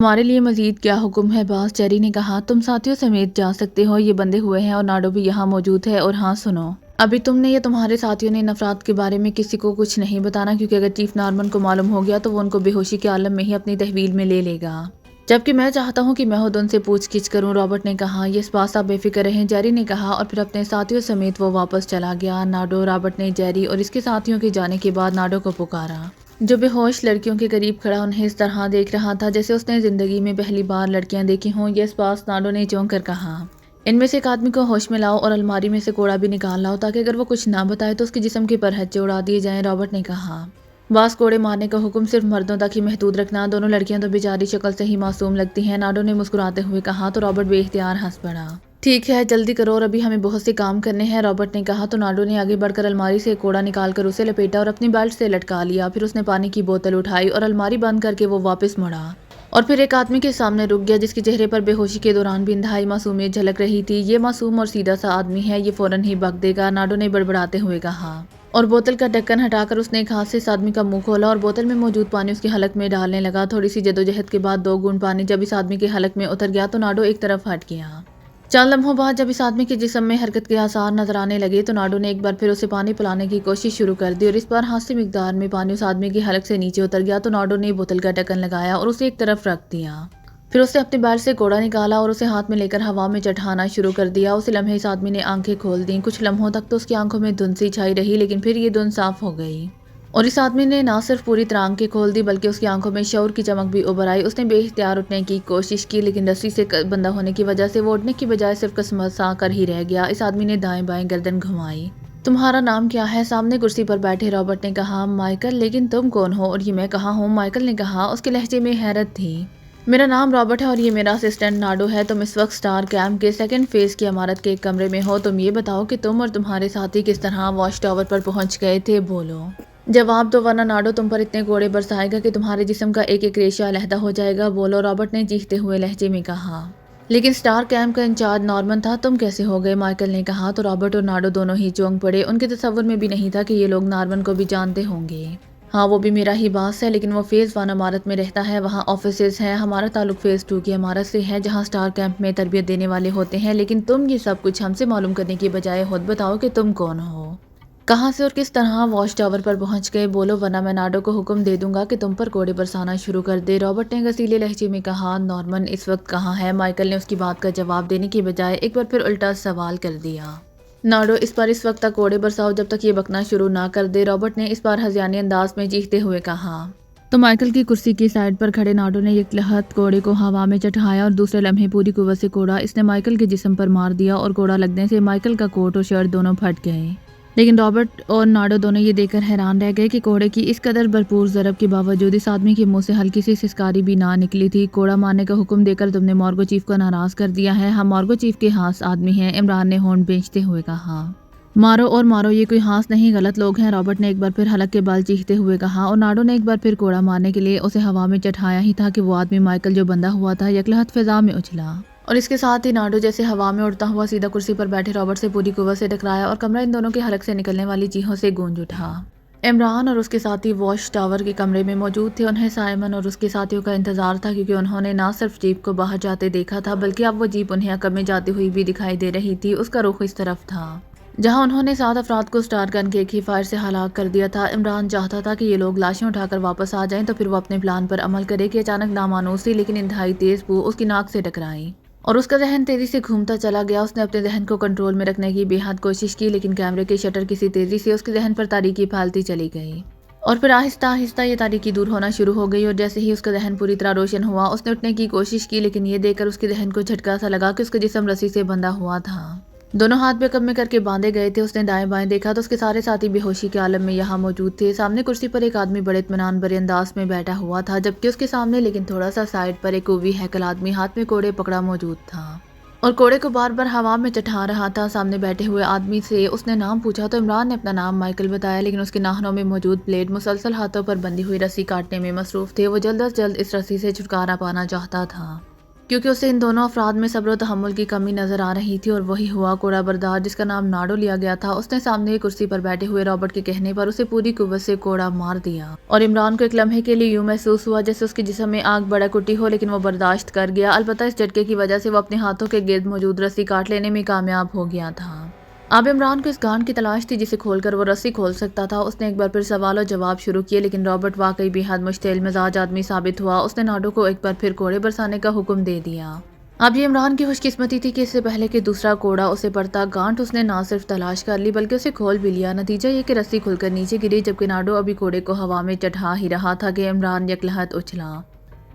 हमारे लिए मजीद क्या हुक्म है बॉस, जेरी ने कहा। तुम साथियों समेत जा सकते हो, ये बंधे हुए हैं और नाडो भी यहाँ मौजूद है। और हाँ सुनो, अभी तुमने या तुम्हारे साथियों ने नफरात के बारे में किसी को कुछ नहीं बताना, क्योंकि अगर चीफ नॉर्मन को मालूम हो गया तो वो उनको बेहोशी के आलम में ही अपनी तहवील में ले लेगा, जबकि मैं चाहता हूँ कि मैं खुद उनसे पूछ गिछ करूँ। रॉबर्ट ने कहा। ये इस बात से आप बेफिक्र रहें, जेरी ने कहा, और फिर अपने साथियों समेत वो वापस चला गया। नाडो, रॉबर्ट ने जेरी और इसके साथियों के जाने के बाद नाडो को पुकारा, जो बेहोश लड़कियों के करीब खड़ा उन्हें इस तरह देख रहा था जैसे उसने जिंदगी में पहली बार लड़कियां देखी हों। ये इस पास नाडो ने चौंक कर कहा, इनमें से एक आदमी को होश में लाओ और अलमारी में से कोड़ा भी निकाल लाओ, ताकि अगर वो कुछ ना बताए तो उसके जिस्म के परहच्चे उड़ा दिए जाएं। रॉबर्ट ने कहा। बास, कोड़े मारने का हुक्म सिर्फ मर्दों तक ही महदूद रखना, दोनों लड़कियां तो बेचारी शक्ल से ही मासूम लगती हैं। नाडो ने मुस्कुराते हुए कहा तो रॉबर्ट बेइख्तियार हंस पड़ा। ठीक है, जल्दी करो और अभी हमें बहुत से काम करने हैं, रॉबर्ट ने कहा। तो नाडो ने आगे बढ़कर अलमारी से एक कोड़ा निकालकर उसे लपेटा और अपनी बेल्ट से लटका लिया। फिर उसने पानी की बोतल उठाई और अलमारी बंद करके वो वापस मुड़ा और फिर एक आदमी के सामने रुक गया, जिसके चेहरे पर बेहोशी के दौरान भी इंतहाई मासूमियत झलक रही थी। ये मासूम और सीधा सा आदमी है, ये फौरन ही बक देगा, नाडो ने बड़बड़ाते हुए कहा। और बोतल का ढक्कन हटाकर उसने एक हाथ से इस आदमी का मुंह खोला और बोतल में मौजूद पानी उसकी हलक में डालने लगा। थोड़ी सी जदोजहद के बाद 2 बूंद पानी जब इस आदमी के हलक में उतर गया तो नाडो एक तरफ हट गया। चंद लम्हों बाद जब इस आदमी के जिस्म में हरकत के आसार नजर आने लगे तो नाडो ने एक बार फिर उसे पानी पिलाने की कोशिश शुरू कर दी और इस बार हाथ से मिकदार में पानी उस आदमी की हलक से नीचे उतर गया। तो नाडो ने बोतल का ढक्कन लगाया और उसे एक तरफ रख दिया। फिर उसने अपनी बेल्ट से कोड़ा निकाला और उसे हाथ में लेकर हवा में चढ़ाना शुरू कर दिया। उसी लम्हे इस आदमी ने आंखें खोल दी। कुछ लम्हों तक तो उसकी आंखों में धुंध सी छाई रही, लेकिन फिर ये धुंध साफ हो गई और इस आदमी ने ना सिर्फ पूरी तरह आंखें खोल दी बल्कि उसकी आंखों में शऊर की चमक भी उभर आई। उसने बेइख्तियार उठने की कोशिश की, लेकिन रस्सी से बंधा होने की वजह से वो उठने की बजाय सिर्फ कसमसा कर ही रह गया। इस आदमी ने दाएं बाएं गर्दन घुमाई। तुम्हारा नाम क्या है? सामने कुर्सी पर बैठे रॉबर्ट ने कहा। माइकल। लेकिन तुम कौन हो और ये मैं कहाँ हूँ? माइकल ने कहा। उसके लहजे में हैरत थी। मेरा नाम रॉबर्ट है और ये मेरा असिस्टेंट नाडो है। तुम इस वक्त स्टार कैंप के सेकंड फेज की इमारत के एक कमरे में हो। तुम ये बताओ कि तुम और तुम्हारे साथी किस तरह वॉच टावर पर पहुंच गए थे? बोलो जवाब दो, वरना नाडो तुम पर इतने कोड़े बरसाएगा कि तुम्हारे जिस्म का एक एक रेशा अलहदा हो जाएगा। बोलो, रॉबर्ट ने चीखते हुए लहजे में कहा। लेकिन स्टार कैंप का इंचार्ज नॉर्मन था, तुम कैसे हो गए? माइकल ने कहा। तो रॉबर्ट और नाडो दोनों ही चौंक पड़े। उनके तसव्वुर में भी नहीं था कि ये लोग नॉर्मन को भी जानते होंगे। हाँ, वो भी मेरा ही बास है, लेकिन वो फेज़ 1 इमारत में रहता है, वहाँ ऑफिसेज हैं। हमारा ताल्लुक फेज़ 2 की इमारत से है, जहाँ स्टार कैंप में तरबियत देने वाले होते हैं। लेकिन तुम ये सब कुछ हमसे मालूम करने की बजाय खुद बताओ कि तुम कौन हो, कहाँ से और किस तरह वॉच टावर पर पहुंच गए? बोलो, वरना मैं नाडो को हुक्म दे दूंगा कि तुम पर कोड़े बरसाना शुरू कर दे। रॉबर्ट ने गसीले लहजे में कहा। नॉर्मन इस वक्त कहाँ है? माइकल ने उसकी बात का जवाब देने की बजाय एक बार फिर उल्टा सवाल कर दिया। नाडो, इस पर इस वक्त तक कोड़े बरसाओ जब तक ये बकना शुरू ना कर दे, रॉबर्ट ने इस बार हज़ियानी अंदाज में चीखते हुए कहा। तो माइकल की कुर्सी की साइड पर खड़े नाडो ने एक लहत कोड़े को हवा में चढ़ाया और दूसरे लम्हे पूरी कुव्वत से कोड़ा इसने माइकल के जिस्म पर मार दिया और कोड़ा लगने से माइकल का कोट और शर्ट दोनों फट गए। लेकिन रॉबर्ट और नाडो दोनों ये देखकर हैरान रह गए कि कोड़े की इस कदर भरपूर ज़रब के बावजूद इस आदमी के मुंह से हल्की सी सिसकारी भी ना निकली थी। कोड़ा मारने का हुक्म देकर तुमने मॉर्गो चीफ को नाराज कर दिया है। हम मॉर्गो चीफ के हास आदमी हैं, इमरान ने होंठ बेचते हुए कहा। मारो और मारो, ये कोई हास नहीं, गलत लोग हैं, रॉबर्ट ने एक बार फिर हलक के बाल चीखते हुए कहा। और नाडो ने एक बार फिर कोड़ा मारने के लिए उसे हवा में चढ़ाया ही था कि वो आदमी माइकल जो बंधा हुआ था यकलहत फिजा में उछला और इसके साथ ही नाडो जैसे हवा में उड़ता हुआ सीधा कुर्सी पर बैठे रॉबर्ट से पूरी कुव्वत से टकराया और कमरा इन दोनों के हलक से निकलने वाली चीखों से गूंज उठा। इमरान और उसके साथी वॉच टावर के कमरे में मौजूद थे। उन्हें साइमन और उसके साथियों का इंतजार था, क्योंकि उन्होंने ना सिर्फ जीप को बाहर जाते देखा था बल्कि अब वो जीप उन्हें अकब में जाती हुई भी दिखाई दे रही थी। उसका रुख इस तरफ था जहां उन्होंने 7 अफराद को स्टार गन के एक ही फायर से हलाक कर दिया था। इमरान चाहता था कि ये लोग लाशें उठाकर वापस आ जाएं तो फिर वो अपने प्लान पर अमल करे कि अचानक नामानूसी लेकिन इंतहाई तेज बू उसकी नाक से टकराई और उसका जहन तेजी से घूमता चला गया। उसने अपने जहन को कंट्रोल में रखने की बेहद कोशिश की, लेकिन कैमरे के शटर किसी तेजी से उसके जहन पर तारीकी फैलती चली गई और फिर आहिस्ता आहिस्ता ये तारीकी दूर होना शुरू हो गई। और जैसे ही उसका जहन पूरी तरह रोशन हुआ उसने उठने की कोशिश की, लेकिन ये देखकर उसके जहन को झटका सा लगा कि उसका जिस्म रस्सी से बंधा हुआ था। दोनों हाथ बेकब में करके बांधे गए थे। उसने दाएं बाएं देखा तो उसके सारे साथी बेहोशी के आलम में यहाँ मौजूद थे। सामने कुर्सी पर एक आदमी बड़े इत्मीनान भरे अंदाज में बैठा हुआ था, जबकि उसके सामने लेकिन थोड़ा सा साइड पर एक उवी हैकल आदमी हाथ में कोड़े पकड़ा मौजूद था और कोड़े को बार बार हवा में चढ़ा रहा था। सामने बैठे हुए आदमी से उसने नाम पूछा तो इमरान ने अपना नाम माइकल बताया, लेकिन उसके नाखूनों में मौजूद ब्लेड मुसलसल हाथों पर बंधी हुई रस्सी काटने में मसरूफ थे। वो जल्द अज जल्द इस रस्सी से छुटकारा पाना चाहता था। क्योंकि उसे इन दोनों अफराद में सब्र और तहम्मुल की कमी नजर आ रही थी। और वही हुआ कोड़ा बरदार जिसका नाम नाडो लिया गया था, उसने सामने की कुर्सी पर बैठे हुए रॉबर्ट के कहने पर उसे पूरी कुव्वत से कोड़ा मार दिया। और इमरान को एक लम्हे के लिए यूं महसूस हुआ जैसे उसके जिस्म में आग भड़क उठी हो, लेकिन वो बर्दाश्त कर गया। अलबत्ता इस झटके की वजह से वो अपने हाथों के गिर्द मौजूद रस्सी काट लेने में कामयाब हो गया था। अब इमरान को इस गांठ की तलाश थी जिसे खोलकर वो रस्सी खोल सकता था। उसने एक बार फिर सवाल और जवाब शुरू किए, लेकिन रॉबर्ट वाकई बेहद मुश्तिल मिजाज आदमी साबित हुआ। उसने नाडो को एक बार फिर कोड़े बरसाने का हुक्म दे दिया। अब ये इमरान की खुशकिस्मती थी कि इससे पहले कि दूसरा कोड़ा उसे पड़ता, गांठ उसने ना सिर्फ तलाश कर ली बल्कि उसे खोल भी लिया। नतीजा ये कि रस्सी खुलकर नीचे गिरी, जबकि नाडो अभी कोड़े को हवा में चढ़ा ही रहा था कि इमरान यकलहत उछला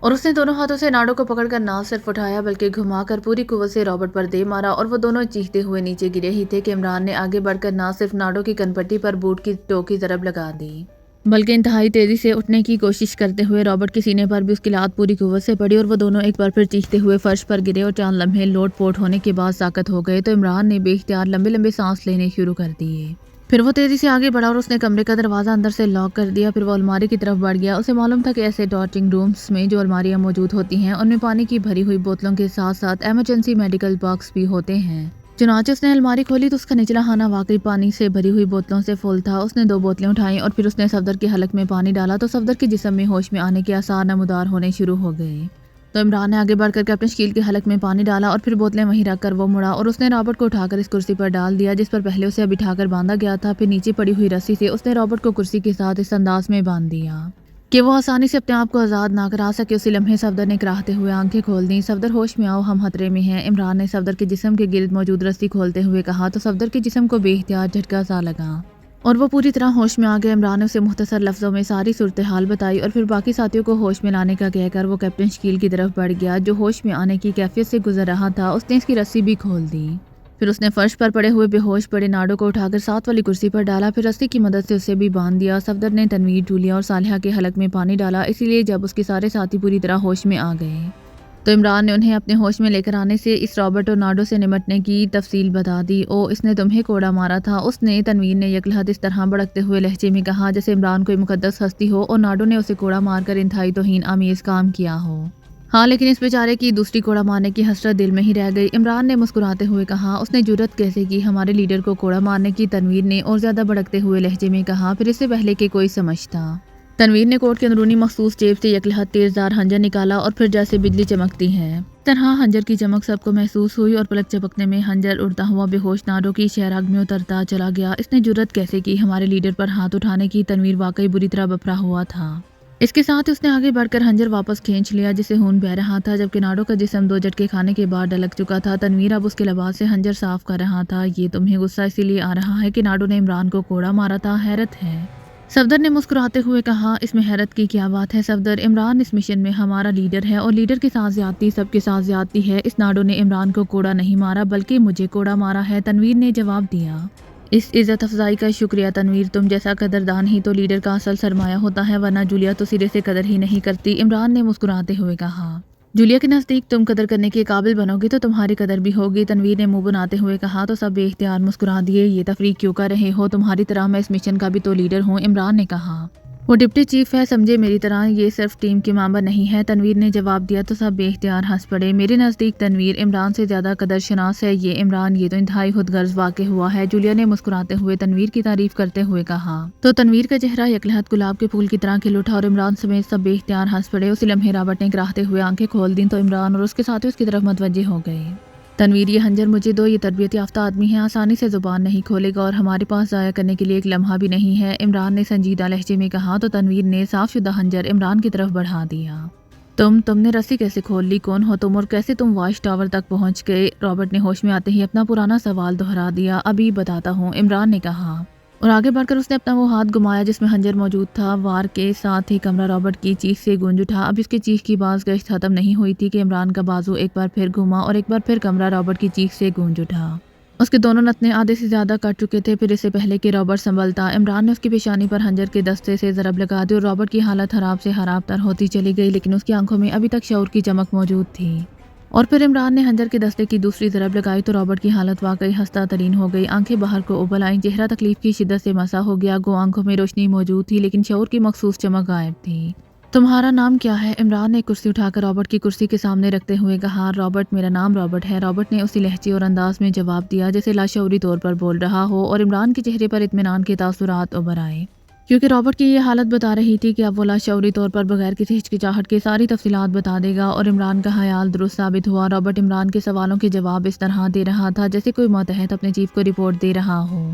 और उसने दोनों हाथों से नाडो को पकड़कर ना सिर्फ उठाया बल्कि घुमाकर पूरी कुव्वत से रॉबर्ट पर दे मारा। और वो दोनों चीखते हुए नीचे गिरे ही थे कि इमरान ने आगे बढ़कर ना सिर्फ नाडो की कनपट्टी पर बूट की टो की ज़रब लगा दी, बल्कि इंतहाई तेजी से उठने की कोशिश करते हुए रॉबर्ट के सीने पर भी उसकी लात पूरी कुव्वत से पड़ी। और वो दोनों एक बार फिर चीखते हुए फर्श पर गिरे और चंद लम्हे लोट पोट होने के बाद साकत हो गए। तो इमरान ने बेख्तियार लंबे लंबे सांस लेने शुरू कर दिए। फिर वो तेजी से आगे बढ़ा और उसने कमरे का दरवाजा अंदर से लॉक कर दिया। फिर वो अलमारी की तरफ बढ़ गया। उसे मालूम था कि ऐसे डॉटिंग रूम्स में जो अलमारियां मौजूद होती हैं उनमें पानी की भरी हुई बोतलों के साथ साथ एमरजेंसी मेडिकल बॉक्स भी होते हैं। चुनांचे उसने अलमारी खोली तो उसका निचला खाना वाकई पानी से भरी हुई बोतलों से फुल था। उसने 2 बोतलें उठाईं और फिर उसने सफदर के हलक में पानी डाला तो सफदर के जिस्म में होश में आने के आसार नमूदार होने शुरू हो गए। तो इमरान ने आगे बढ़कर कैप्टन शकील के हलक में पानी डाला और फिर बोतलें वहीं रखकर वो मुड़ा और उसने रॉबर्ट को उठाकर इस कुर्सी पर डाल दिया जिस पर पहले उसे बिठाकर बांधा गया था। फिर नीचे पड़ी हुई रस्सी से उसने रॉबर्ट को कुर्सी के साथ इस अंदाज में बांध दिया कि वो आसानी से अपने आप को आज़ाद ना करा सके। उसी लम्हे सफदर ने कराहते हुए आंखें खोल दी। सफदर होश में आओ, हम खतरे में हैं। इमरान ने सफदर के जिस्म के गिर्द मौजूद रस्सी खोलते हुए कहा तो सफदर के जिस्म को बेख्तियार झटका सा लगा और वो पूरी तरह होश में आ गया। इमरान ने उसे मुख्तसर लफ्ज़ों में सारी सूरत हाल बताई और फिर बाकी साथियों को होश में लाने का कहकर वो कैप्टन शकील की तरफ बढ़ गया जो होश में आने की कैफियत से गुजर रहा था। उसने इसकी रस्सी भी खोल दी। फिर उसने फर्श पर पड़े हुए बेहोश पड़े नाडो को उठाकर साथ वाली कुर्सी पर डाला। फिर रस्सी की मदद से उसे भी बांध दिया। सफदर ने तनवीर टूलिया और सालिहा के हलक में पानी डाला, इसीलिए जब उसके सारे साथी पूरी तरह होश में आ गए तो इमरान ने उन्हें अपने होश में लेकर आने से इस रॉबर्ट और नाडो से निमटने की तफसील बता दी। ओ इसने तुम्हें कोड़ा मारा था, उसने तनवीर ने यकलहद इस तरह भड़कते हुए लहजे में कहा जैसे इमरान कोई मुकद्दस हस्ती हो और नाडो ने उसे कोड़ा मारकर इंतहाई तौहीन आमीज़ काम किया हो। हाँ, लेकिन इस बेचारे की दूसरी कोड़ा मारने की हसरत दिल में ही रह गई। इमरान ने मुस्कुराते हुए कहा उसने जुर्रत कैसे की हमारे लीडर को कोड़ा मारने की। तनवीर ने और ज्यादा भड़कते हुए लहजे में कहा फिर इससे पहले कि कोई समझता। तनवीर ने कोट के अंदरूनी मखसूस जेब से यकलहद तेजदार हंजर निकाला और फिर जैसे बिजली चमकती है तरह हंजर की चमक सबको महसूस हुई और पलक झपकने में हंजर उड़ता हुआ बेहोश नाडो की शहराग में उतरता चला गया। इसने जुर्रत कैसे की हमारे लीडर पर हाथ उठाने की। तनवीर वाकई बुरी तरह बफरा हुआ था। इसके साथ उसने आगे बढ़कर हंजर वापस खींच लिया जिसे खून बह रहा था, जबकि नाडो का जिस्म 2 झटके खाने के बाद ढलक चुका था। तनवीर अब उसके लिबास से हंजर साफ कर रहा था। ये तुम्हें गुस्सा इसीलिए आ रहा है कि नाडो ने इमरान को कोड़ा मारा था, हैरत है? सफदर ने मुस्कुराते हुए कहा इसमें हैरत की क्या बात है सफदर, इमरान इस मिशन में हमारा लीडर है और लीडर के साथ ज्यादती सबके साथ ज्यादती है। इस नाडो ने इमरान को कोड़ा नहीं मारा बल्कि मुझे कोड़ा मारा है, तनवीर ने जवाब दिया। इस इज्जत अफजाई का शुक्रिया तनवीर, तुम जैसा कदरदान ही तो लीडर का असल सरमाया होता है, वरना जूलिया तो सिरे से कदर ही नहीं करती। इमरान ने मुस्कुराते हुए कहा जूलिया के नज़दीक तुम कदर करने के काबिल बनोगे तो तुम्हारी कदर भी होगी। तनवीर ने मुंह बनाते हुए कहा तो सब बेख्तियार मुस्कुरा दिए। ये तफरीक क्यों कर रहे हो, तुम्हारी तरह मैं इस मिशन का भी तो लीडर हूँ। इमरान ने कहा वो डिप्टी चीफ है, समझे मेरी तरह, ये सिर्फ टीम के मेंबर नहीं है। तनवीर ने जवाब दिया तो सब बेख्तियार हंस पड़े। मेरे नज़दीक तनवीर इमरान से ज़्यादा कदरशनास है। ये इमरान ये तो इंतहाई खुदगर्ज वाक़े हुआ है। जूलिया ने मुस्कुराते हुए तनवीर की तारीफ करते हुए कहा तो तनवीर का चेहरा यकलहद गुलाब के फूल की तरह खिल उठा और इमरान समेत सब बेख्तियार हंस पड़े। उसी लम्हे रॉबर्ट ने कराहते हुए आंखें खोल दी तो इमरान और उसके साथी उसकी तरफ मतवज्जे हो गए। तनवीर ये हंजर मुझे दो, ये तरबियत याफ्ता आदमी है, आसानी से जुबान नहीं खोलेगा और हमारे पास ज़ाया करने के लिए एक लम्हा भी नहीं है। इमरान ने संजीदा लहजे में कहा तो तनवीर ने साफ शुदा हंजर इमरान की तरफ बढ़ा दिया। तुमने रस्सी कैसे खोल ली, कौन हो तुम और कैसे तुम वॉच टावर तक पहुंच गए? रॉबर्ट ने होश में आते ही अपना पुराना सवाल दोहरा दिया। अभी बताता हूँ, इमरान ने कहा और आगे बढ़कर उसने अपना वो हाथ घुमाया जिसमें हंजर मौजूद था। वार के साथ ही कमरा रॉबर्ट की चीख से गूंज उठा। अब इसकी चीख की बाज गश्त खत्म नहीं हुई थी कि इमरान का बाजू एक बार फिर घुमा और एक बार फिर कमरा रॉबर्ट की चीख से गूंज उठा। उसके दोनों नथने आधे से ज्यादा कट चुके थे। फिर इससे पहले कि रॉबर्ट संभलता, इमरान ने उसकी पेशानी पर हंजर के दस्ते से ज़रब लगा दी और रॉबर्ट की हालत खराब से खराब तर होती चली गई, लेकिन उसकी आंखों में अभी तक शऊर की चमक मौजूद थी। और फिर इमरान ने हंजर के दस्ते की दूसरी ज़रब लगाई तो रॉबर्ट की हालत वाकई हस्ता तरीन हो गई। आंखें बाहर को उबल आईं, चेहरा तकलीफ की शिद्दत से मसा हो गया। गो आंखों में रोशनी मौजूद थी लेकिन शऊर की मखसूस चमक गायब थी। तुम्हारा नाम क्या है? इमरान ने एक कुर्सी उठाकर रॉबर्ट की कुर्सी के सामने रखते हुए कहा। रॉबर्ट, मेरा नाम रॉबर्ट है। रॉबर्ट ने उसी लहजे और अंदाज में जवाब दिया जैसे लाशऊरी तौर पर बोल रहा हो, और इमरान के चेहरे पर इत्मीनान के तासुरात उभर आए, क्योंकि रॉबर्ट की ये हालत बता रही थी कि अब वो लाशऊरी तौर पर बगैर किसी हिचकिचाहट के सारी तफसीलात बता देगा। और इमरान का ख्याल दुरुस्त साबित हुआ। रॉबर्ट इमरान के सवालों के जवाब इस तरह दे रहा था जैसे कोई मातहत अपने चीफ को रिपोर्ट दे रहा हो।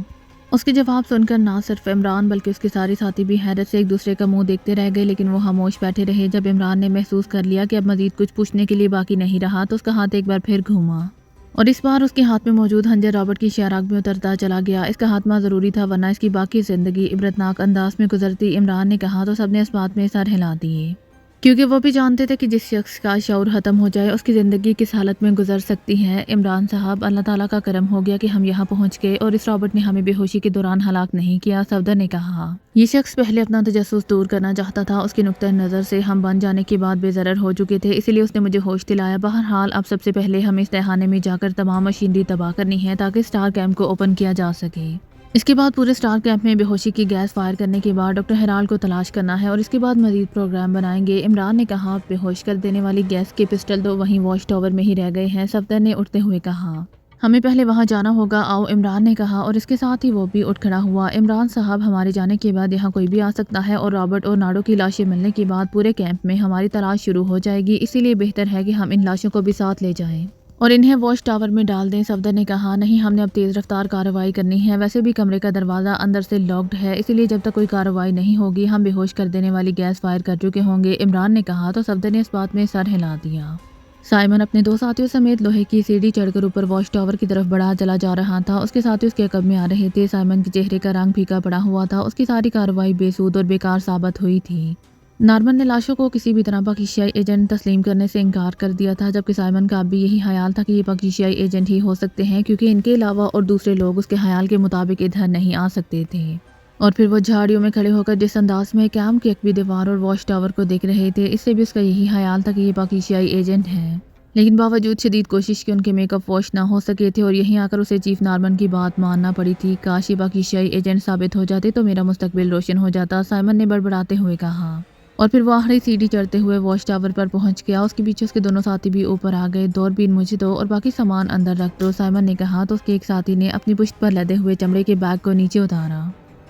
उसके जवाब सुनकर ना सिर्फ इमरान बल्कि उसके सारे साथी भी हैरत से एक दूसरे का मुंह देखते रह गए, लेकिन वो खामोश बैठे रहे। जब इमरान ने महसूस कर लिया कि अब मजीद कुछ पूछने के लिए बाकी नहीं रहा तो उसका हाथ एक बार फिर घूमा, और इस बार उसके हाथ में मौजूद खंजर रॉबर्ट की शाराग में उतरता चला गया। इसका हाथमा ज़रूरी था, वरना इसकी बाकी ज़िंदगी इबरतनाक अंदाज में गुजरती। इमरान ने कहा तो सबने इस बात में सर हिला दिए, क्योंकि वो भी जानते थे कि जिस शख्स का शऊर ख़त्म हो जाए उसकी ज़िंदगी किस हालत में गुजर सकती है। इमरान साहब, अल्लाह ताला का करम हो गया कि हम यहाँ पहुँच गए और इस रॉबर्ट ने हमें बेहोशी के दौरान हलाक नहीं किया। सफदर ने कहा, ये शख्स पहले अपना तजस्सुस दूर करना चाहता था। उसके नुक्ते नज़र से हम बन जाने के बाद बेज़रर हो चुके थे, इसीलिए उसने मुझे होश दिलाया। बहरहाल अब सबसे पहले हमें इस तहखाने में जाकर तमाम मशीनरी तबाह करनी है ताकि स्टार कैंप को ओपन किया जा सके। इसके बाद पूरे स्टार कैंप में बेहोशी की गैस फायर करने के बाद डॉक्टर हेराल्ड को तलाश करना है और इसके बाद मजीद प्रोग्राम बनाएंगे। इमरान ने कहा, बेहोश कर देने वाली गैस के पिस्टल तो वहीं वॉच टावर में ही रह गए हैं। सफदर ने उठते हुए कहा, हमें पहले वहां जाना होगा, आओ। इमरान ने कहा और इसके साथ ही वो भी उठ खड़ा हुआ। इमरान साहब, हमारे जाने के बाद यहाँ कोई भी आ सकता है और रॉबर्ट और नाडो की लाशें मिलने के बाद पूरे कैंप में हमारी तलाश शुरू हो जाएगी, इसीलिए बेहतर है कि हम इन लाशों को भी साथ ले जाएं और इन्हें वॉच टावर में डाल दें। सफदर ने कहा, नहीं, हमने अब तेज़ रफ्तार कार्रवाई करनी है। वैसे भी कमरे का दरवाज़ा अंदर से लॉक्ड है, इसीलिए जब तक कोई कार्रवाई नहीं होगी हम बेहोश कर देने वाली गैस फायर कर चुके होंगे। इमरान ने कहा तो सफदर ने इस बात में सर हिला दिया। साइमन अपने दो साथियों समेत लोहे की सीढ़ी चढ़कर ऊपर वॉच टावर की तरफ बढ़ा चला जा रहा था। उसके साथी उसके अकब में आ रहे थे। साइमन के चेहरे का रंग फीका पड़ा हुआ था। उसकी सारी कार्रवाई बेसूद और बेकार साबित हुई थी। नॉर्मन ने लाशों को किसी भी तरह पाकिस्तानी एजेंट तस्लीम करने से इनकार कर दिया था, जबकि साइमन का अब भी यही ख्याल था कि ये पाकिस्तानी एजेंट ही हो सकते हैं, क्योंकि इनके अलावा और दूसरे लोग उसके ख्याल के मुताबिक इधर नहीं आ सकते थे। और फिर वो झाड़ियों में खड़े होकर जिस अंदाज में कैंप की अकबी दीवार और वॉच टावर को देख रहे थे, इससे भी उसका यही ख्याल था कि ये पाकिस्तानी एजेंट हैं। लेकिन बावजूद शदीद कोशिश की उनके मेकअप वॉश ना हो सके थे और यहीं आकर उसे चीफ नॉर्मन की बात मानना पड़ी थी। काश ये पाकिस्तानी एजेंट साबित हो जाते तो मेरा मुस्तकबिल रोशन हो जाता, साइमन ने बड़बड़ाते हुए कहा। और फिर वो आखिरी सीढ़ी चढ़ते हुए वॉच टावर पर पहुंच गया। उसके पीछे उसके दोनों साथी भी ऊपर आ गए। दूरबीन मुझे दो और बाकी सामान अंदर रख दो, साइमन ने कहा तो उसके एक साथी ने अपनी पुश्त पर लदे हुए चमड़े के बैग को नीचे उतारा।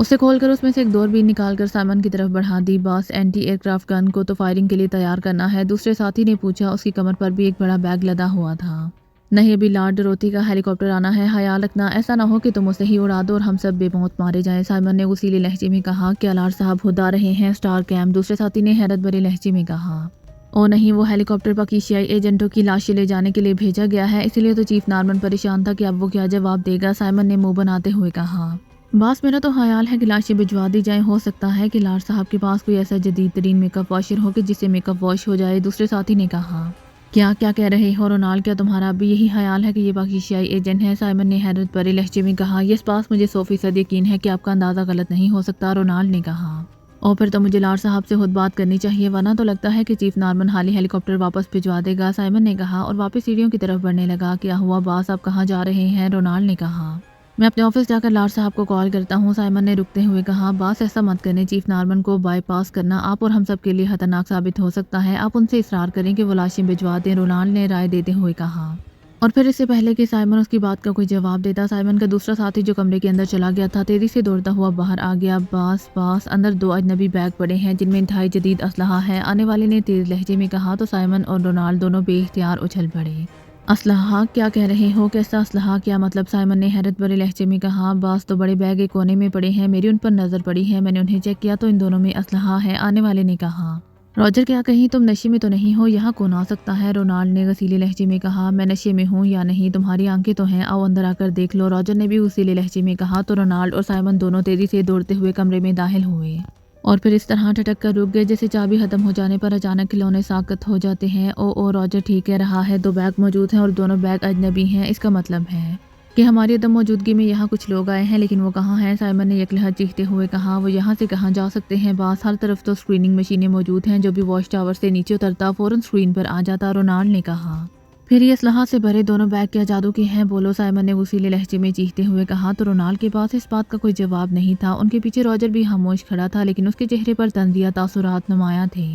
उसे खोलकर उसमें से एक दूरबीन निकालकर साइमन की तरफ बढ़ा दी। बॉस, एंटी एयरक्राफ्ट गन को तो फायरिंग के लिए तैयार करना है, दूसरे साथी ने पूछा। उसकी कमर पर भी एक बड़ा बैग लदा हुआ था। नहीं, अभी लॉर्ड डोरोथी का हेलीकॉप्टर आना है, ख्याल रखना ऐसा ना हो कि तुम उसे ही उड़ा दो और हम सब बेमौत मारे जाएं, साइमन ने उसीले लहजे में कहा। क्या लॉर्ड साहब खुद आ रहे हैं स्टार कैंप? दूसरे साथी ने हैरत भरे लहजे में कहा। ओ नहीं, वो हेलीकॉप्टर पाकिस्तानी एजेंटों की लाशें ले जाने के लिए भेजा गया है, इसीलिए तो चीफ नॉर्मन परेशान था कि अब वो क्या जवाब देगा, साइमन ने मुंह बनाते हुए कहा। बॉस, मेरा तो ख्याल है कि लाशें भिजवा दी जाएं, हो सकता है कि लॉर्ड साहब के पास कोई ऐसा जदीद तरीन मेकअप वॉशर हो कि जिससे मेकअप वॉश हो जाए, दूसरे साथी ने कहा। क्या क्या कह रहे हो रोनाल्ड? क्या तुम्हारा भी यही ख्याल है कि ये पाकिस्तानी एजेंट है? साइमन ने हैरत भरे लहजे में कहा। इस पास मुझे 100% यकीन है कि आपका अंदाज़ा गलत नहीं हो सकता, रोनाल्ड ने कहा। और फिर तो मुझे लॉर्ड साहब से खुद बात करनी चाहिए, वरना तो लगता है कि चीफ नॉर्मन हाल ही हेलीकॉप्टर वापस भिजवा देगा, साइमन ने कहा और वापस सीढ़ियों की तरफ बढ़ने लगा। क्या हुआ बॉस, आप कहाँ जा रहे हैं? रोनाल्ड ने कहा। मैं अपने ऑफिस जाकर लॉर्ड साहब को कॉल करता हूँ, साइमन ने रुकते हुए कहा। बॉस, ऐसा मत करें, चीफ नॉर्मन को बाईपास करना आप और हम सब के लिए खतरनाक साबित हो सकता है। आप उनसे इसरार करें कि वो लाशें भिजवा दें, रोनाल्ड ने राय देते हुए कहा। और फिर इससे पहले कि साइमन उसकी बात का कोई जवाब देता, साइमन का दूसरा साथी जो कमरे के अंदर चला गया था तेजी से दौड़ता हुआ बाहर आ गया। बॉस, अंदर 2 अजनबी बैग पड़े हैं जिनमें इंतहाई जदीद असलहा है, आने वाले ने तेज लहजे में कहा। तो साइमन और रोनाल्ड दोनों बेइख्तियार उछल पड़े। असलहा? क्या कह रहे हो? कैसा असलहा? क्या मतलब? साइमन ने हैरत भरे लहजे में कहा। बॉस, तो बड़े बैग एक कोने में पड़े हैं, मेरी उन पर नज़र पड़ी है, मैंने उन्हें चेक किया तो इन दोनों में असलहा है, आने वाले ने कहा। रॉजर, क्या कहीं तुम नशे में तो नहीं हो? यहाँ कौन आ सकता है? रोनाल्ड ने गसीले लहजे में कहा। मैं नशे में हूँ या नहीं, तुम्हारी आंखें तो हैं, आओ अंदर आकर देख लो, रॉजर ने भी उसीले लहजे में कहा। तो रोनाल्ड और साइमन दोनों तेजी से दौड़ते हुए कमरे में दाखिल हुए और फिर इस तरह ठटक कर रुक गए जैसे चाबी खत्म हो जाने पर अचानक खिलौने साकत हो जाते हैं। ओ रॉजर ठीक कह रहा है, 2 बैग मौजूद हैं और दोनों बैग अजनबी हैं, इसका मतलब है कि हमारी अदम मौजूदगी में यहाँ कुछ लोग आए हैं, लेकिन वो कहाँ हैं? साइमन ने यकलहत चीखते हुए कहा। वो यहाँ से कहाँ जा सकते हैं बॉस? हर तरफ तो स्क्रीनिंग मशीनें मौजूद हैं, जो भी वॉच टावर से नीचे उतरता फौरन स्क्रीन पर आ जाता, रोनाल्ड ने कहा। फिर ये असलहा से भरे दोनों बैग क्या जादू के हैं? बोलो, साइमन ने उसीले लहजे में चीखते हुए कहा। तो रोनाल्ड के पास इस बात का कोई जवाब नहीं था। उनके पीछे रॉजर भी खामोश खड़ा था, लेकिन उसके चेहरे पर तंजिया तासुरात नुमाया थे।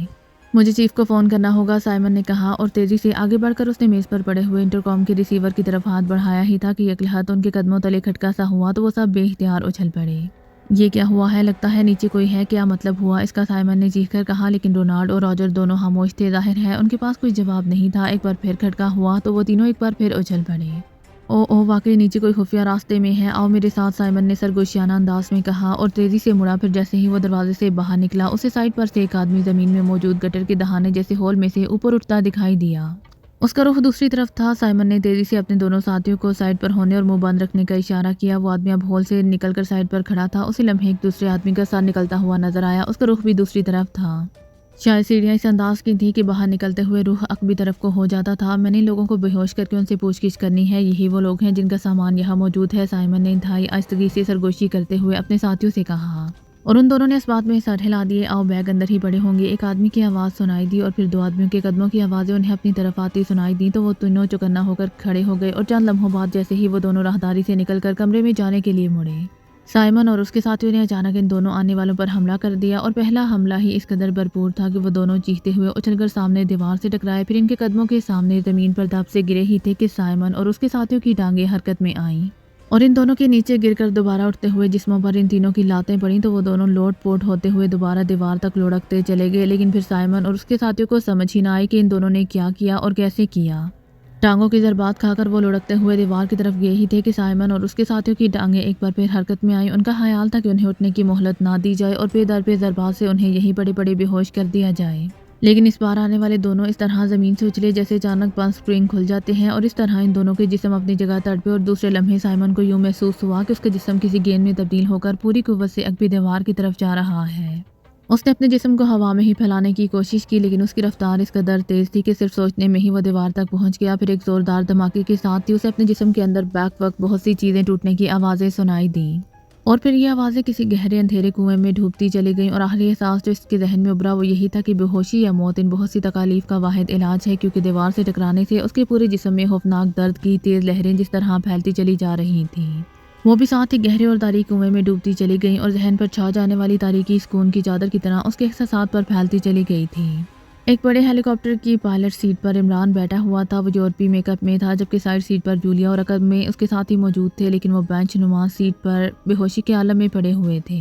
मुझे चीफ को फ़ोन करना होगा, साइमन ने कहा और तेज़ी से आगे बढ़कर उसने मेज़ पर पड़े हुए इंटरकॉम के रिसीवर की तरफ हाथ बढ़ाया ही था कि यकलहत उनके कदमों तले खटका सा हुआ तो वो सब बेइख्तियार उछल पड़े। ये क्या हुआ है? लगता है नीचे कोई है। क्या मतलब हुआ इसका? साइमन ने चीख कर कहा, लेकिन डोनाल्ड और रॉजर दोनों खामोश थे। ज़ाहिर है उनके पास कोई जवाब नहीं था। एक बार फिर खटका हुआ तो वो तीनों एक बार फिर उछल पड़े। ओ वाकई नीचे कोई खुफिया रास्ते में है, आओ मेरे साथ, साइमन ने सरगोशियाना अंदाज में कहा और तेज़ी से मुड़ा। फिर जैसे ही वो दरवाजे से बाहर निकला उसे साइड पर से एक आदमी ज़मीन में मौजूद गटर के दहाने जैसे होल में से ऊपर उठता दिखाई दिया। उसका रुख दूसरी तरफ था। साइमन ने तेज़ी से अपने दोनों साथियों को साइड पर होने और मुंह बंद रखने का इशारा किया। वो आदमी अब होल से निकलकर साइड पर खड़ा था। उसी लम्हे एक दूसरे आदमी का सर निकलता हुआ नजर आया। उसका रुख भी दूसरी तरफ था। शायद सीढ़ियाँ इस अंदाज की थी कि बाहर निकलते हुए रूह अकबी तरफ को हो जाता था। मैंने लोगों को बेहोश करके उनसे पूछगिछ करनी है। यही वो लोग हैं जिनका सामान यहाँ मौजूद है, साइमन ने इंतहाई आहिस्तगी से सरगोशी करते हुए अपने साथियों से कहा और उन दोनों ने इस बात में सर हिला दिए। आओ बैग अंदर ही पड़े होंगे। एक आदमी की आवाज़ सुनाई दी और फिर दो आदमियों के कदमों की आवाज़ें उन्हें अपनी तरफ आती सुनाई दी तो वो तीनों चौकन्ना होकर खड़े हो गए और चंद लम्हों बाद जैसे ही वो दोनों राहदारी से निकलकर कमरे में जाने के लिए मुड़े, साइमन और उसके साथियों ने अचानक इन दोनों आने वालों पर हमला कर दिया और पहला हमला ही इस कदर भरपूर था कि वो दोनों चीखते हुए उछलकर सामने दीवार से टकराए। फिर इनके कदमों के सामने ज़मीन पर दब से गिरे ही थे कि साइमन और उसके साथियों की टांगें हरकत में आईं और इन दोनों के नीचे गिरकर दोबारा उठते हुए जिस्मों पर इन तीनों की लातें पड़ीं तो वो दोनों लोट पोट होते हुए दोबारा दीवार तक लुढ़कते चले गए। लेकिन फिर साइमन और उसके साथियों को समझ ही ना आई कि इन दोनों ने क्या किया और कैसे किया। टांगों की ज़रबात खाकर वो लुढ़कते हुए दीवार की तरफ गए ही थे कि साइमन और उसके साथियों की टांगें एक बार फिर हरकत में आई। उनका ख्याल था कि उन्हें उठने की मोहलत ना दी जाए और पे दर पे ज़रबात से उन्हें यहीं बड़े बड़े बेहोश कर दिया जाए। लेकिन इस बार आने वाले दोनों इस तरह ज़मीन से उछले जैसे अचानक पंप स्प्रिंग खुल जाते हैं और इस तरह इन दोनों के जिस्म अपनी जगह तड़पे और दूसरे लम्हे साइमन को यूँ महसूस हुआ कि उसका जिस्म किसी गेंद में तब्दील होकर पूरी कुव्वत से अकबी दीवार की तरफ जा रहा है। उसने अपने जिस्म को हवा में ही फैलाने की कोशिश की, लेकिन उसकी रफ्तार इस कदर तेज़ थी कि सिर्फ सोचने में ही वो दीवार तक पहुंच गया। फिर एक ज़ोरदार धमाके के साथ ही उसे अपने जिस्म के अंदर बैक वक्त बहुत सी चीज़ें टूटने की आवाज़ें सुनाई दी और फिर ये आवाज़ें किसी गहरे अंधेरे कुएं में डूबती चली गईं और आखिरी एहसास जो इसके जहन में उभरा वो यही था कि बेहोशी या मौत इन बहुत सी तकालीफ का वाहिद इलाज है, क्योंकि दीवार से टकराने से उसके पूरे जिस्म में खौफनाक दर्द की तेज़ लहरें जिस तरह फैलती चली जा रही थीं वो भी साथ ही गहरे और तारीक कुएं में डूबती चली गईं और जहन पर छा जाने वाली तारीकी सुकून की चादर की तरह उसके एहसासात पर फैलती चली गई थी। एक बड़े हेलीकॉप्टर की पायलट सीट पर इमरान बैठा हुआ था। वो यूरोपी मेकअप में था, जबकि साइड सीट पर जूलिया और अकब में उसके साथी मौजूद थे, लेकिन वो बेंच नुमा सीट पर बेहोशी के आलम में पड़े हुए थे।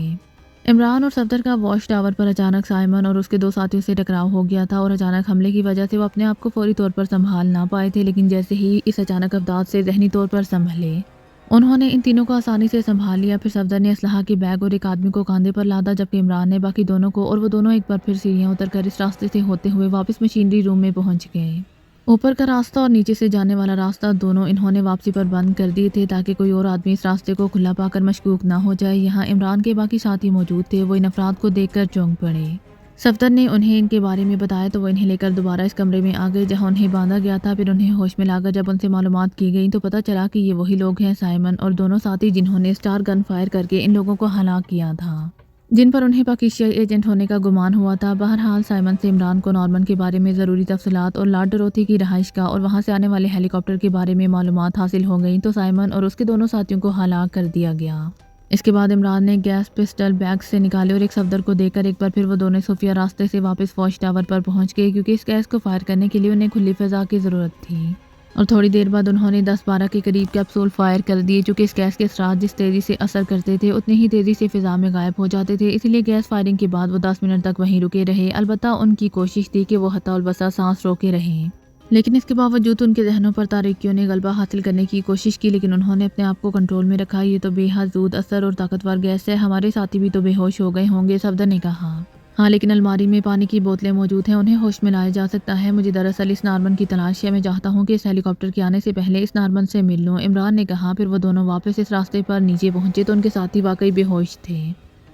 इमरान और सफदर का वॉच टावर पर अचानक साइमन और उसके दो साथियों से टकराव हो गया था और अचानक हमले की वजह से वो अपने आप को फौरी तौर पर संभाल ना पाए थे। लेकिन जैसे ही इस अचानक अवदाद से जहनी तौर पर संभले उन्होंने इन तीनों को आसानी से संभाल लिया। फिर सफदर ने असलहा के बैग और एक आदमी को कंधे पर लादा, जबकि इमरान ने बाकी दोनों को, और वो दोनों एक बार फिर सीढ़ियां उतरकर इस रास्ते से होते हुए वापस मशीनरी रूम में पहुंच गए। ऊपर का रास्ता और नीचे से जाने वाला रास्ता दोनों इन्होंने वापसी पर बंद कर दिए थे ताकि कोई और आदमी इस रास्ते को खुला पाकर मशकूक ना हो जाए। यहाँ इमरान के बाकी साथी मौजूद थे। वो इन अफराद को देखकर चौंक पड़े। सफदर ने उन्हें इनके बारे में बताया तो वो इन्हें लेकर दोबारा इस कमरे में आ गए जहां उन्हें बांधा गया था। फिर उन्हें होश में लाकर जब उनसे मालूमात की गई तो पता चला कि ये वही लोग हैं, साइमन और दोनों साथी जिन्होंने स्टार गन फायर करके इन लोगों को हलाक किया था, जिन पर उन्हें पाकिस्तानी एजेंट होने का गुमान हुआ था। बहरहाल साइमन से इमरान को नॉर्मन के बारे में ज़रूरी तफसीलात और लॉर्ड डोरोथी की रहाइश का और वहाँ से आने वाले हेलीकॉप्टर के बारे में मालूमात हासिल हो गई तो साइमन और उसके दोनों साथियों को हलाक कर दिया गया। इसके बाद इमरान ने गैस पिस्टल बैग से निकाले और एक सफदर को देकर एक बार फिर वो दोनों खुफिया रास्ते से वापस वॉच टावर पर पहुंच गए, क्योंकि इस गैस को फायर करने के लिए उन्हें खुली फ़ज़ा की ज़रूरत थी। और थोड़ी देर बाद उन्होंने 10-12 के करीब कैप्सूल फायर कर दिए, चूँकि इस गैस के असरात जिस तेज़ी से असर करते थे उतनी ही तेज़ी से फ़िज़ा में गायब हो जाते थे। इसलिए गैस फायरिंग के बाद वो 10 मिनट तक वहीं रुके रहे। अलबत्ता उनकी कोशिश थी कि वो हताउल बसा सांस रोके रहें, लेकिन इसके बावजूद उनके जहनों पर तारीकियों ने गलबा हासिल करने की कोशिश की, लेकिन उन्होंने अपने आप को कंट्रोल में रखा। ये तो बेहद ज़ूद असर और ताकतवर गैस है, हमारे साथी भी तो बेहोश हो गए होंगे, सफदर ने कहा। हाँ, लेकिन अलमारी में पानी की बोतलें मौजूद हैं, उन्हें होश में लाया जा सकता है। मुझे दरअसल इस नॉर्मन की तलाश है। मैं चाहता हूँ कि इस हेलीकॉप्टर के आने से पहले इस नॉर्मन से मिल लूँ, इमरान ने कहा। फिर वो दोनों वापस इस रास्ते पर नीचे पहुँचे तो उनके साथी वाकई बेहोश थे।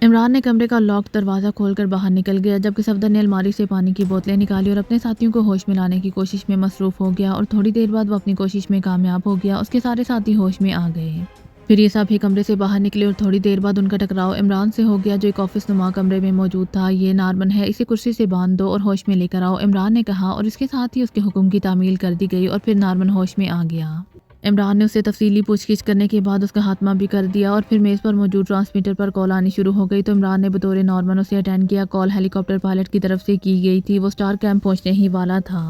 इमरान ने कमरे का लॉक दरवाज़ा खोलकर बाहर निकल गया, जबकि सफदर ने अलमारी से पानी की बोतलें निकाली और अपने साथियों को होश में लाने की कोशिश में मसरूफ़ हो गया और थोड़ी देर बाद वो अपनी कोशिश में कामयाब हो गया। उसके सारे साथी होश में आ गए। फिर ये सभी कमरे से बाहर निकले और थोड़ी देर बाद उनका टकराव इमरान से हो गया, जो एक ऑफिस नुमा कमरे में मौजूद था। ये नॉर्मन है, इसे कुर्सी से बांध दो और होश में लेकर आओ, इमरान ने कहा, और इसके साथ ही उसके हुक्म की तामील कर दी गई और फिर नॉर्मन होश में आ गया। عمران نے اسے تفصیلی پوچھ گچھ کرنے کے بعد اس کا خاتمہ بھی کر دیا اور پھر میز پر موجود ٹرانسمیٹر پر کال آنی شروع ہو گئی تو عمران نے بطور نارمن اسے اٹینڈ کیا۔ کال ہیلی کاپٹر پائلٹ کی طرف سے کی گئی تھی، وہ اسٹار کیمپ پہنچنے ہی والا تھا۔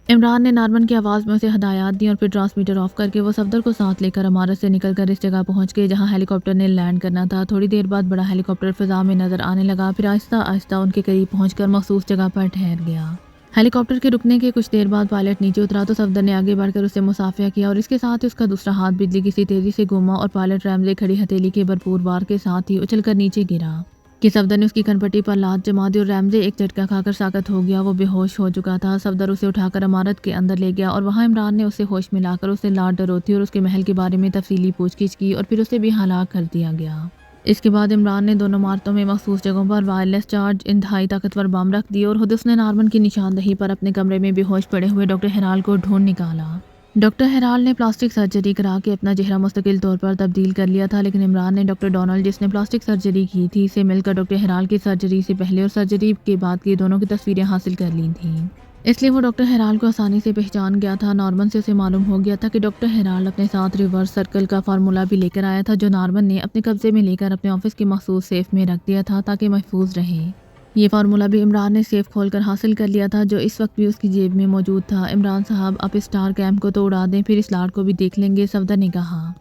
عمران نے نارمن کی آواز میں اسے ہدایات دی اور پھر ٹرانسمیٹر آف کر کے وہ صفدر کو ساتھ لے کر عمارت سے نکل کر اس جگہ پہنچ گئے جہاں ہیلی کاپٹر نے لینڈ کرنا تھا۔ تھوڑی دیر بعد بڑا ہیلی کاپٹر فضا میں نظر آنے لگا، پھر آہستہ آہستہ ان کے قریب پہنچ کر مخصوص جگہ پر ٹھہر گیا۔ ہیلی کاپٹر کے رکنے کے کچھ دیر بعد پائلٹ نیچے اترا تو صفدر نے آگے بڑھ کر اسے مصافحہ کیا اور اس کے ساتھ ہی اس کا دوسرا ہاتھ بجلی کی سی تیزی سے گھوما اور پائلٹ رمزے کھڑی ہتھیلی کے بھرپور وار کے ساتھ ہی اچھل کر نیچے گرا کہ صفدر نے اس کی کن پٹی پر لات جما دی اور رمزے ایک جھٹکا کھا کر ساکت ہو گیا۔ وہ بے ہوش ہو چکا تھا۔ صفدر اسے اٹھا کر عمارت کے اندر لے گیا اور وہاں عمران نے اسے ہوش میں لا کر اسے لاڈ ڈروتی اور اس کے محل کے بارے میں تفصیلی پوچھ گچھ کی اور پھر اسے بھی ہلاک کر دیا گیا۔ اس کے بعد عمران نے دونوں عمارتوں میں مخصوص جگہوں پر وائرلیس چارج انتہائی طاقتور بم رکھ دیے اور خود اس نے نارمن کی نشاندہی پر اپنے کمرے میں بے ہوش پڑے ہوئے ڈاکٹر ہیرال کو ڈھونڈ نکالا۔ ڈاکٹر ہیرال نے پلاسٹک سرجری کرا کے اپنا چہرہ مستقل طور پر تبدیل کر لیا تھا، لیکن عمران نے ڈاکٹر ڈونلڈ جس نے پلاسٹک سرجری کی تھی سے مل کر ڈاکٹر ہیرال کی سرجری سے پہلے اور سرجری کے بعد کی دونوں کی تصویریں حاصل کر لی تھیں، اس لیے وہ ڈاکٹر ہیرال کو آسانی سے پہچان گیا تھا۔ نارمن سے اسے معلوم ہو گیا تھا کہ ڈاکٹر ہیرال اپنے ساتھ ریورس سرکل کا فارمولہ بھی لے کر آیا تھا جو نارمن نے اپنے قبضے میں لے کر اپنے آفس کے مخصوص سیف میں رکھ دیا تھا تاکہ محفوظ رہے۔ یہ فارمولہ بھی عمران نے سیف کھول کر حاصل کر لیا تھا جو اس وقت بھی اس کی جیب میں موجود تھا۔ عمران صاحب آپ اسٹار کیمپ کو تو اڑا دیں، پھر اس لاڈ کو بھی دیکھ لیں گے، صفدر نے کہا۔